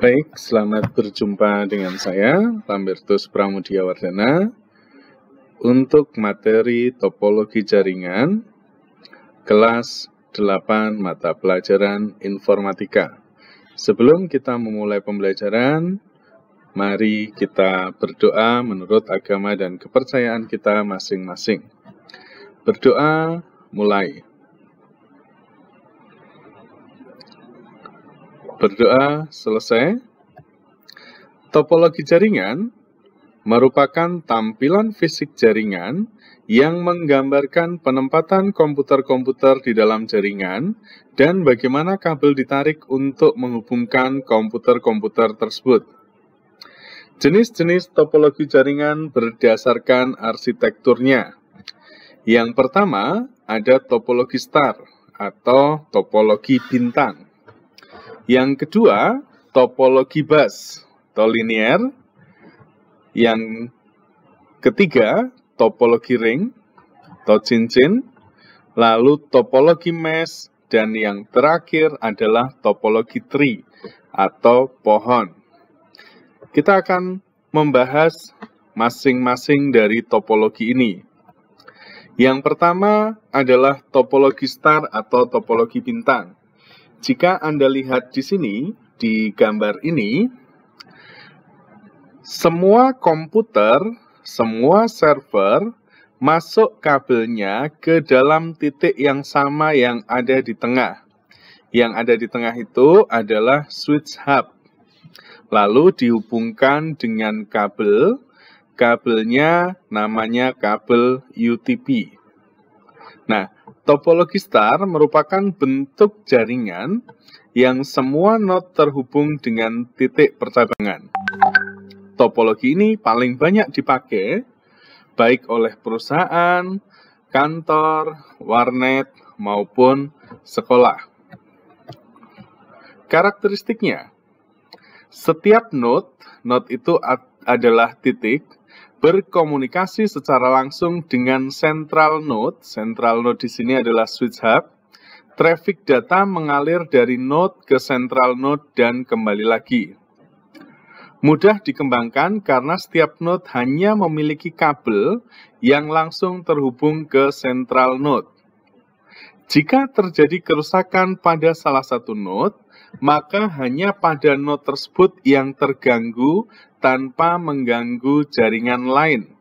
Baik, selamat berjumpa dengan saya, Lambertus Pramudia Wardana, untuk materi topologi jaringan, kelas 8 mata pelajaran informatika. Sebelum kita memulai pembelajaran, mari kita berdoa menurut agama dan kepercayaan kita masing-masing. Berdoa, mulai. Berdoa selesai. Topologi jaringan merupakan tampilan fisik jaringan yang menggambarkan penempatan komputer-komputer di dalam jaringan dan bagaimana kabel ditarik untuk menghubungkan komputer-komputer tersebut. Jenis-jenis topologi jaringan berdasarkan arsitekturnya. Yang pertama ada topologi star atau topologi bintang. Yang kedua, topologi bus atau linear. Yang ketiga, topologi ring atau cincin. Lalu topologi mesh. Dan yang terakhir adalah topologi tree atau pohon. Kita akan membahas masing-masing dari topologi ini. Yang pertama adalah topologi star atau topologi bintang. Jika Anda lihat di sini, di gambar ini, semua komputer, semua server masuk kabelnya ke dalam titik yang sama yang ada di tengah. Yang ada di tengah itu adalah switch hub. Lalu dihubungkan dengan kabel, kabelnya namanya kabel UTP. Nah, topologi star merupakan bentuk jaringan yang semua node terhubung dengan titik percabangan. Topologi ini paling banyak dipakai baik oleh perusahaan, kantor, warnet, maupun sekolah. Karakteristiknya, setiap node itu adalah titik, berkomunikasi secara langsung dengan central node. Central node di sini adalah switch hub. Traffic data mengalir dari node ke central node dan kembali lagi. Mudah dikembangkan karena setiap node hanya memiliki kabel yang langsung terhubung ke central node. Jika terjadi kerusakan pada salah satu node, maka hanya pada node tersebut yang terganggu tanpa mengganggu jaringan lain.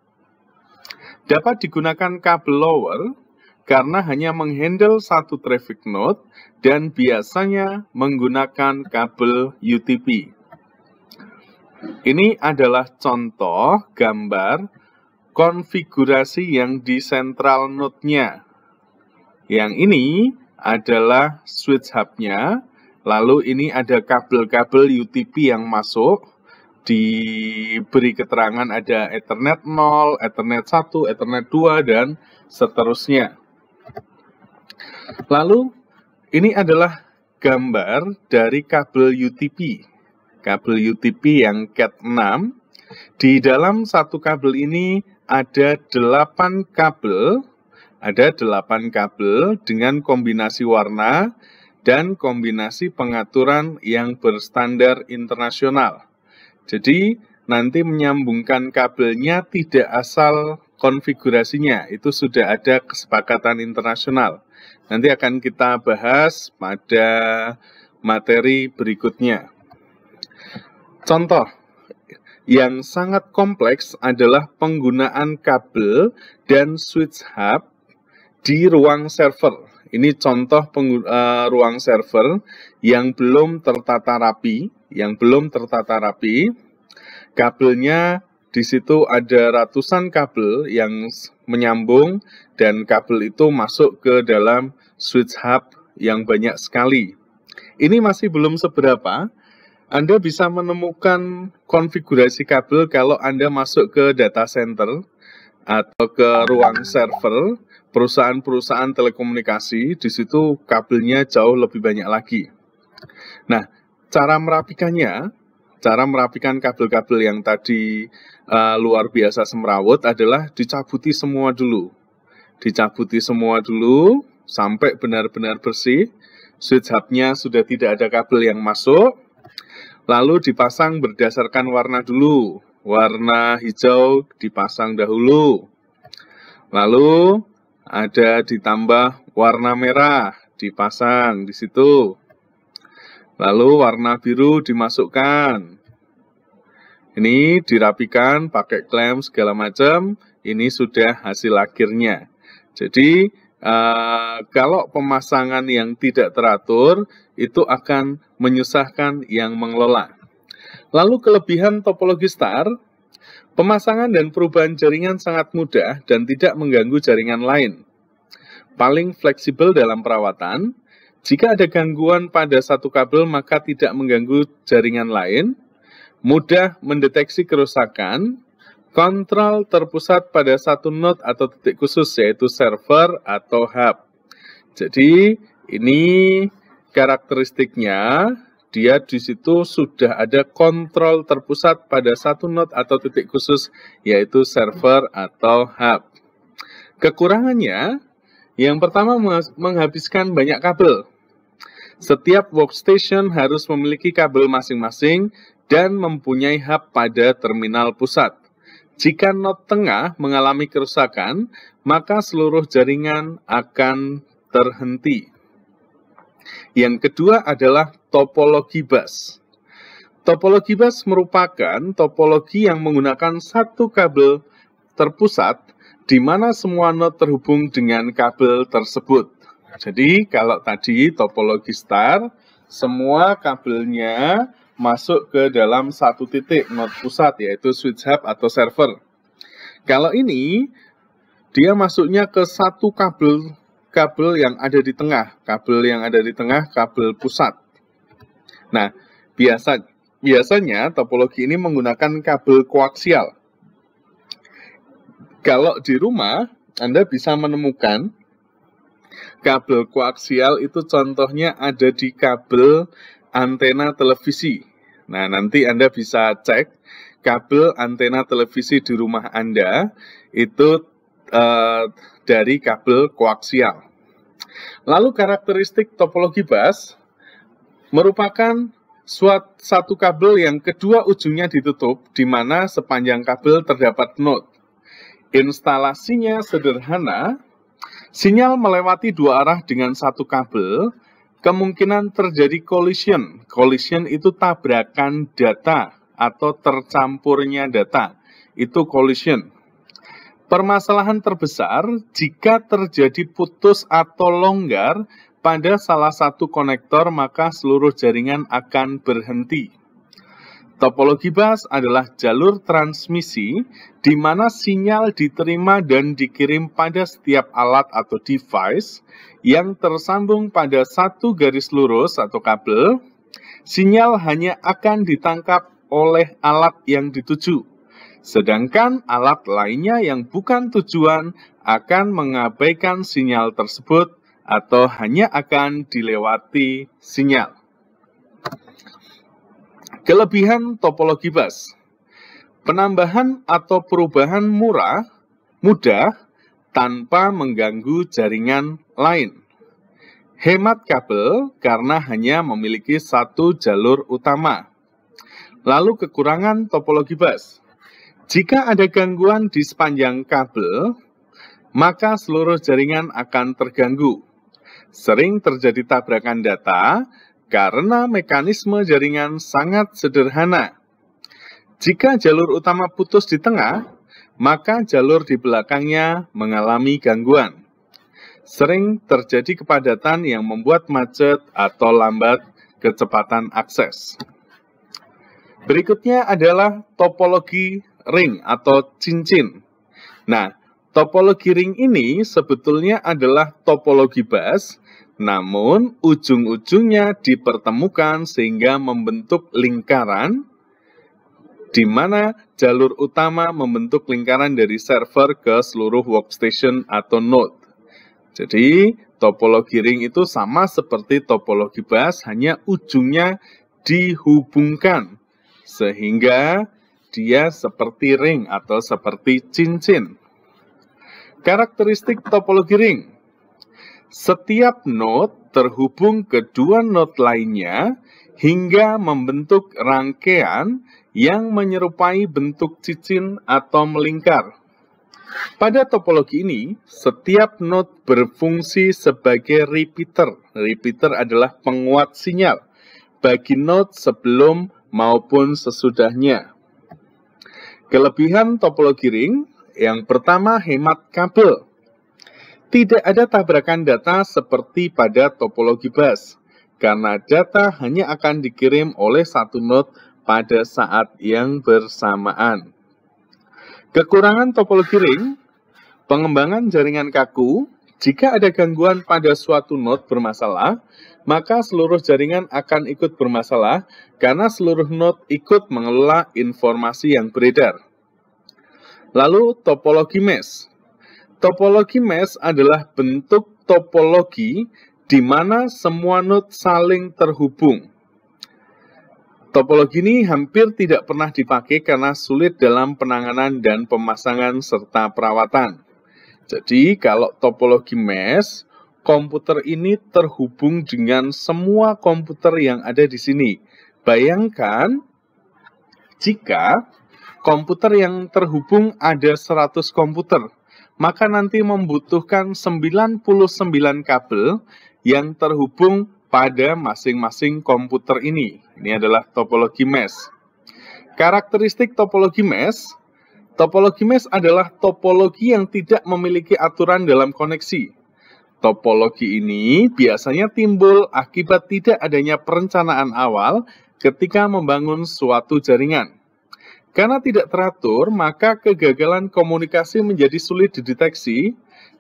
Dapat digunakan kabel lower karena hanya menghandle satu traffic node dan biasanya menggunakan kabel UTP. Ini adalah contoh gambar konfigurasi yang di central node-nya. Yang ini adalah switch hub-nya, lalu ini ada kabel-kabel UTP yang masuk. Diberi keterangan ada Ethernet 0, Ethernet 1, Ethernet 2, dan seterusnya. Lalu, ini adalah gambar dari kabel UTP. Kabel UTP yang Cat6. Di dalam satu kabel ini ada 8 kabel. Ada 8 kabel dengan kombinasi warna dan kombinasi pengaturan yang berstandar internasional. Jadi, nanti menyambungkan kabelnya tidak asal konfigurasinya, itu sudah ada kesepakatan internasional. Nanti akan kita bahas pada materi berikutnya. Contoh yang sangat kompleks adalah penggunaan kabel dan switch hub di ruang server. Ini contoh ruang server yang belum tertata rapi, Kabelnya di situ ada ratusan kabel yang menyambung dan kabel itu masuk ke dalam switch hub yang banyak sekali. Ini masih belum seberapa. Anda bisa menemukan konfigurasi kabel kalau Anda masuk ke data center atau ke ruang server perusahaan-perusahaan telekomunikasi. Di situ kabelnya jauh lebih banyak lagi. Nah, cara merapikan kabel-kabel yang tadi luar biasa semrawut adalah dicabuti semua dulu. Sampai benar-benar bersih. Switch hub-nya sudah tidak ada kabel yang masuk. Lalu dipasang berdasarkan warna dulu. Warna hijau dipasang dahulu. Lalu ada ditambah warna merah dipasang di situ. Lalu warna biru dimasukkan. Ini dirapikan pakai klem segala macam. Ini sudah hasil akhirnya. Jadi kalau pemasangan yang tidak teratur itu akan menyusahkan yang mengelola. Lalu kelebihan topologi star, pemasangan dan perubahan jaringan sangat mudah dan tidak mengganggu jaringan lain. Paling fleksibel dalam perawatan, jika ada gangguan pada satu kabel maka tidak mengganggu jaringan lain, mudah mendeteksi kerusakan, kontrol terpusat pada satu node atau titik khusus, yaitu server atau hub. Jadi ini karakteristiknya, dia di situ sudah ada kontrol terpusat pada satu node atau titik khusus, yaitu server atau hub. Kekurangannya, yang pertama menghabiskan banyak kabel. Setiap workstation harus memiliki kabel masing-masing dan mempunyai hub pada terminal pusat. Jika node tengah mengalami kerusakan, maka seluruh jaringan akan terhenti. Yang kedua adalah topologi bus. Topologi bus merupakan topologi yang menggunakan satu kabel terpusat, di mana semua node terhubung dengan kabel tersebut. Jadi, kalau tadi topologi star, semua kabelnya masuk ke dalam satu titik node pusat, yaitu switch hub atau server. Kalau ini, dia masuknya ke satu kabel yang ada di tengah, kabel pusat. Nah, biasanya topologi ini menggunakan kabel koaksial. Kalau di rumah, Anda bisa menemukan kabel koaksial itu contohnya ada di kabel antena televisi. Nah, nanti Anda bisa cek kabel antena televisi di rumah Anda itu dari kabel koaksial. Lalu karakteristik topologi bus merupakan satu kabel yang kedua ujungnya ditutup, di mana sepanjang kabel terdapat node. Instalasinya sederhana, sinyal melewati dua arah dengan satu kabel, kemungkinan terjadi collision. Collision itu tabrakan data atau tercampurnya data. Itu collision. Permasalahan terbesar jika terjadi putus atau longgar pada salah satu konektor, maka seluruh jaringan akan berhenti. Topologi bus adalah jalur transmisi di mana sinyal diterima dan dikirim pada setiap alat atau device yang tersambung pada satu garis lurus atau kabel. Sinyal hanya akan ditangkap oleh alat yang dituju, sedangkan alat lainnya yang bukan tujuan akan mengabaikan sinyal tersebut atau hanya akan dilewati sinyal. Kelebihan topologi bus, penambahan atau perubahan mudah tanpa mengganggu jaringan lain. Hemat kabel karena hanya memiliki satu jalur utama. Lalu kekurangan topologi bus, jika ada gangguan di sepanjang kabel, maka seluruh jaringan akan terganggu. Sering terjadi tabrakan data, karena mekanisme jaringan sangat sederhana. Jika jalur utama putus di tengah, maka jalur di belakangnya mengalami gangguan. Sering terjadi kepadatan yang membuat macet atau lambat kecepatan akses. Berikutnya adalah topologi ring atau cincin. Nah, topologi ring ini sebetulnya adalah topologi bus, namun ujung-ujungnya dipertemukan sehingga membentuk lingkaran, di mana jalur utama membentuk lingkaran dari server ke seluruh workstation atau node. Jadi, topologi ring itu sama seperti topologi bus, hanya ujungnya dihubungkan, sehingga dia seperti ring atau seperti cincin. Karakteristik topologi ring, setiap node terhubung ke dua node lainnya hingga membentuk rangkaian yang menyerupai bentuk cincin atau melingkar. Pada topologi ini, setiap node berfungsi sebagai repeater. Repeater adalah penguat sinyal bagi node sebelum maupun sesudahnya. Kelebihan topologi ring, yang pertama hemat kabel. Tidak ada tabrakan data seperti pada topologi bus, karena data hanya akan dikirim oleh satu node pada saat yang bersamaan. Kekurangan topologi ring, pengembangan jaringan kaku. Jika ada gangguan pada suatu node bermasalah, maka seluruh jaringan akan ikut bermasalah karena seluruh node ikut mengelola informasi yang beredar. Lalu topologi mesh. Topologi mesh adalah bentuk topologi di mana semua node saling terhubung. Topologi ini hampir tidak pernah dipakai karena sulit dalam penanganan dan pemasangan serta perawatan. Jadi, kalau topologi mesh, komputer ini terhubung dengan semua komputer yang ada di sini. Bayangkan, jika komputer yang terhubung ada 100 komputer, maka nanti membutuhkan 99 kabel yang terhubung pada masing-masing komputer ini. Ini adalah topologi mesh. Karakteristik topologi mesh. Topologi mesh adalah topologi yang tidak memiliki aturan dalam koneksi. Topologi ini biasanya timbul akibat tidak adanya perencanaan awal ketika membangun suatu jaringan. Karena tidak teratur, maka kegagalan komunikasi menjadi sulit dideteksi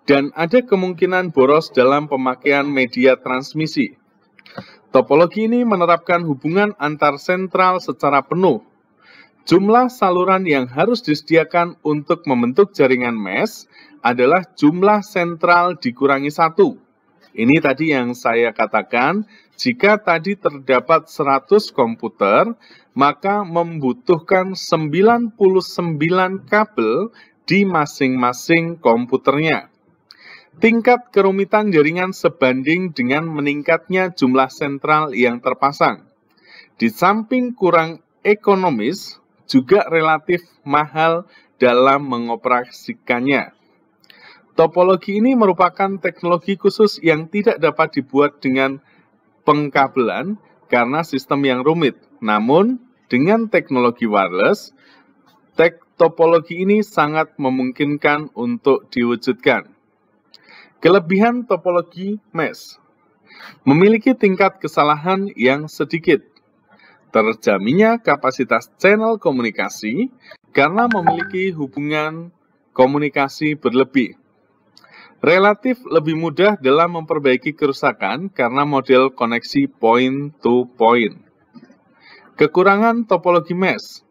dan ada kemungkinan boros dalam pemakaian media transmisi. Topologi ini menerapkan hubungan antar sentral secara penuh. Jumlah saluran yang harus disediakan untuk membentuk jaringan mesh adalah jumlah sentral dikurangi 1. Ini tadi yang saya katakan, jika tadi terdapat 100 komputer, maka membutuhkan 99 kabel di masing-masing komputernya. Tingkat kerumitan jaringan sebanding dengan meningkatnya jumlah sentral yang terpasang. Di samping kurang ekonomis, juga relatif mahal dalam mengoperasikannya. Topologi ini merupakan teknologi khusus yang tidak dapat dibuat dengan pengkabelan karena sistem yang rumit. Namun, dengan teknologi wireless, topologi ini sangat memungkinkan untuk diwujudkan. Kelebihan topologi mesh. Memiliki tingkat kesalahan yang sedikit. Terjaminnya kapasitas channel komunikasi karena memiliki hubungan komunikasi berlebih. Relatif lebih mudah dalam memperbaiki kerusakan karena model koneksi point-to-point. Kekurangan topologi mesh.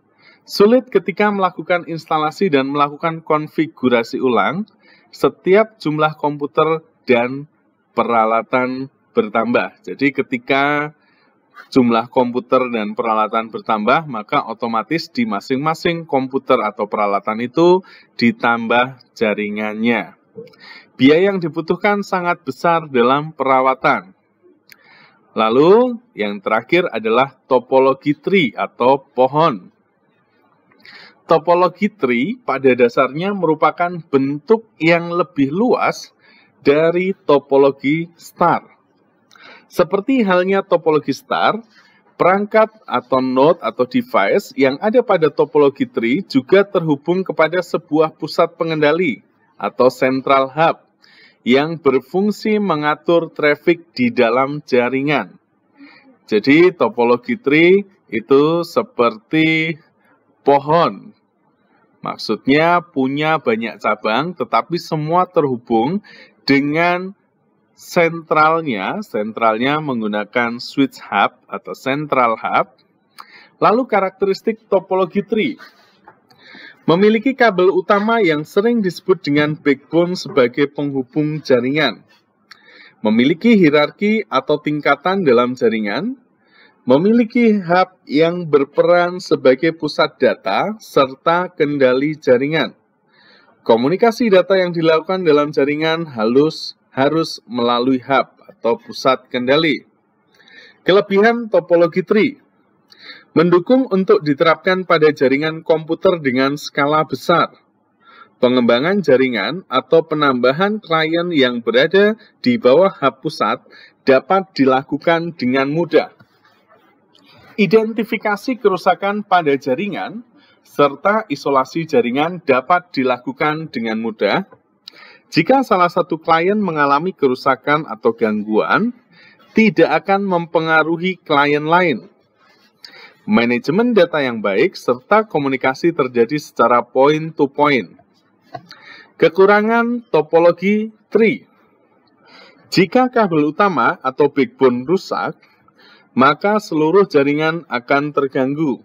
Sulit ketika melakukan instalasi dan melakukan konfigurasi ulang, setiap jumlah komputer dan peralatan bertambah. Jadi ketika jumlah komputer dan peralatan bertambah, maka otomatis di masing-masing komputer atau peralatan itu ditambah jaringannya. Biaya yang dibutuhkan sangat besar dalam perawatan. Lalu yang terakhir adalah topologi tree atau pohon. Topologi tree pada dasarnya merupakan bentuk yang lebih luas dari topologi star. Seperti halnya topologi star, perangkat atau node atau device yang ada pada topologi tree juga terhubung kepada sebuah pusat pengendali atau central hub yang berfungsi mengatur traffic di dalam jaringan. Jadi topologi tree itu seperti pohon. Maksudnya punya banyak cabang, tetapi semua terhubung dengan sentralnya menggunakan switch hub atau central hub. Lalu karakteristik topologi tree. Memiliki kabel utama yang sering disebut dengan backbone sebagai penghubung jaringan. Memiliki hierarki atau tingkatan dalam jaringan. Memiliki hub yang berperan sebagai pusat data serta kendali jaringan. Komunikasi data yang dilakukan dalam jaringan harus melalui hub atau pusat kendali. Kelebihan topologi tree mendukung untuk diterapkan pada jaringan komputer dengan skala besar. Pengembangan jaringan atau penambahan klien yang berada di bawah hub pusat dapat dilakukan dengan mudah. Identifikasi kerusakan pada jaringan serta isolasi jaringan dapat dilakukan dengan mudah. Jika salah satu klien mengalami kerusakan atau gangguan, tidak akan mempengaruhi klien lain. Manajemen data yang baik serta komunikasi terjadi secara point to point. Kekurangan topologi tree. Jika kabel utama atau backbone rusak, maka seluruh jaringan akan terganggu.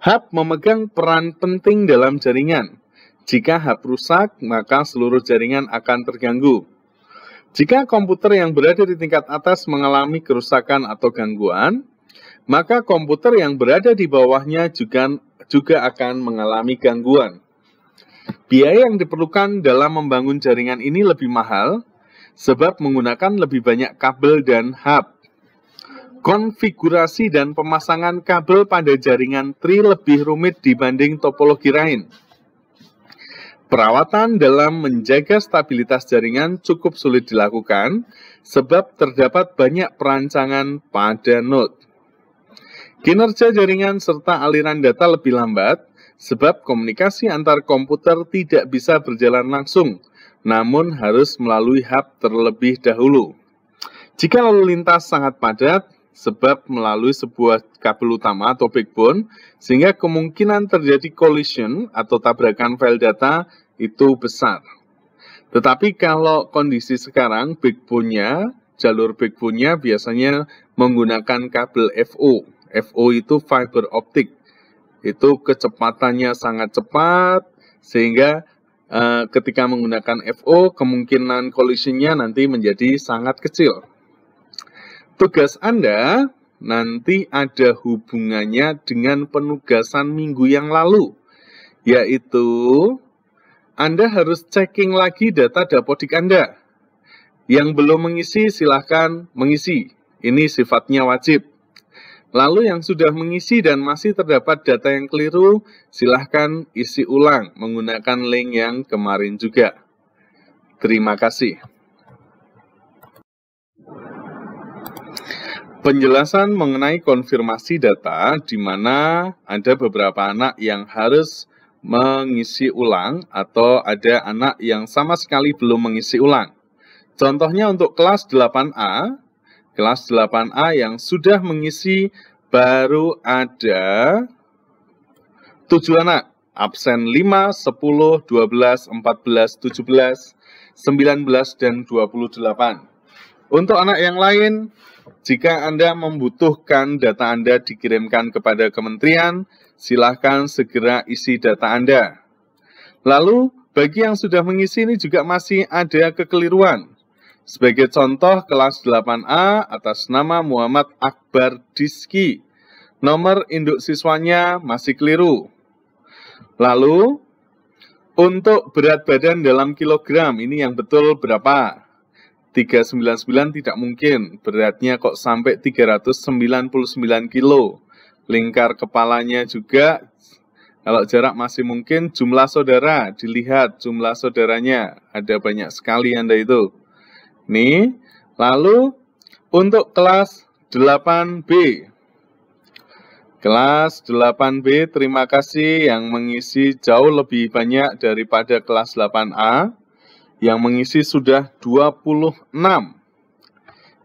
Hub memegang peran penting dalam jaringan. Jika hub rusak, maka seluruh jaringan akan terganggu. Jika komputer yang berada di tingkat atas mengalami kerusakan atau gangguan, maka komputer yang berada di bawahnya juga akan mengalami gangguan. Biaya yang diperlukan dalam membangun jaringan ini lebih mahal, sebab menggunakan lebih banyak kabel dan hub. Konfigurasi dan pemasangan kabel pada jaringan tree lebih rumit dibanding topologi lain. Perawatan dalam menjaga stabilitas jaringan cukup sulit dilakukan, sebab terdapat banyak perancangan pada node. Kinerja jaringan serta aliran data lebih lambat, sebab komunikasi antar komputer tidak bisa berjalan langsung, namun harus melalui hub terlebih dahulu. Jika lalu lintas sangat padat, sebab melalui sebuah kabel utama atau backbone, sehingga kemungkinan terjadi collision atau tabrakan file data itu besar. Tetapi kalau kondisi sekarang, jalur backbone-nya biasanya menggunakan kabel FO. FO itu fiber optic. Itu kecepatannya sangat cepat, sehingga ketika menggunakan FO, kemungkinan collision-nya nanti menjadi sangat kecil. Tugas Anda nanti ada hubungannya dengan penugasan minggu yang lalu, yaitu Anda harus checking lagi data dapodik Anda. Yang belum mengisi, silahkan mengisi. Ini sifatnya wajib. Lalu yang sudah mengisi dan masih terdapat data yang keliru, silahkan isi ulang menggunakan link yang kemarin juga. Terima kasih. Penjelasan mengenai konfirmasi data, di mana ada beberapa anak yang harus mengisi ulang atau ada anak yang sama sekali belum mengisi ulang. Contohnya untuk kelas 8A, yang sudah mengisi baru ada 7 anak, absen 5, 10, 12, 14, 17, 19, dan 28. Untuk anak yang lain, jika Anda membutuhkan data Anda dikirimkan kepada kementerian, silahkan segera isi data Anda. Lalu, bagi yang sudah mengisi ini juga masih ada kekeliruan. Sebagai contoh, kelas 8A atas nama Muhammad Akbar Diski. Nomor induk siswanya masih keliru. Lalu, untuk berat badan dalam kilogram, ini yang betul berapa? 399 tidak mungkin, beratnya kok sampai 399 kilo. Lingkar kepalanya juga, kalau jarak masih mungkin, jumlah saudara, dilihat jumlah saudaranya, ada banyak sekali Anda itu. Nih, lalu untuk kelas 8B. Kelas 8B, terima kasih yang mengisi jauh lebih banyak daripada kelas 8A. Yang mengisi sudah 26.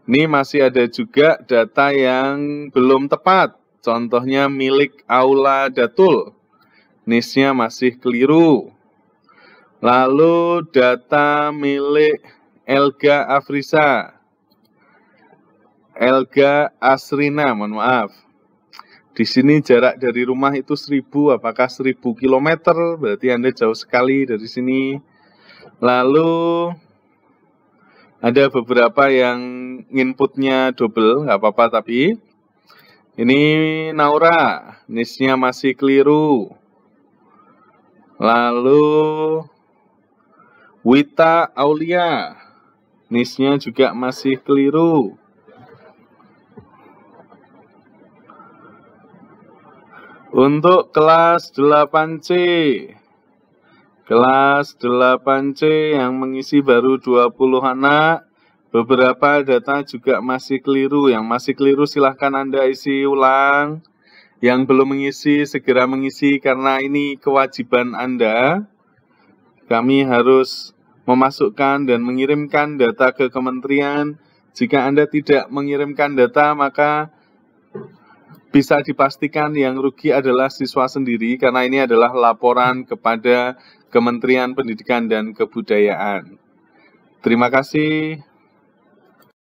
Ini masih ada juga data yang belum tepat. Contohnya milik Aula Datul. NIS-nya masih keliru. Lalu data milik Elga Afrisa. Elga Asrina, mohon maaf. Di sini jarak dari rumah itu 1000, apakah 1000 km? Berarti Anda jauh sekali dari sini. Lalu ada beberapa yang inputnya double, nggak apa-apa tapi. Ini Naura, NIS-nya masih keliru. Lalu Wita Aulia, NIS-nya juga masih keliru. Untuk kelas 8C. Kelas 8C yang mengisi baru 20 anak. Beberapa data juga masih keliru. Yang masih keliru silahkan Anda isi ulang. Yang belum mengisi segera mengisi karena ini kewajiban Anda. Kami harus memasukkan dan mengirimkan data ke kementerian. Jika Anda tidak mengirimkan data, maka bisa dipastikan yang rugi adalah siswa sendiri karena ini adalah laporan kepada Kementerian Pendidikan dan Kebudayaan. Terima kasih.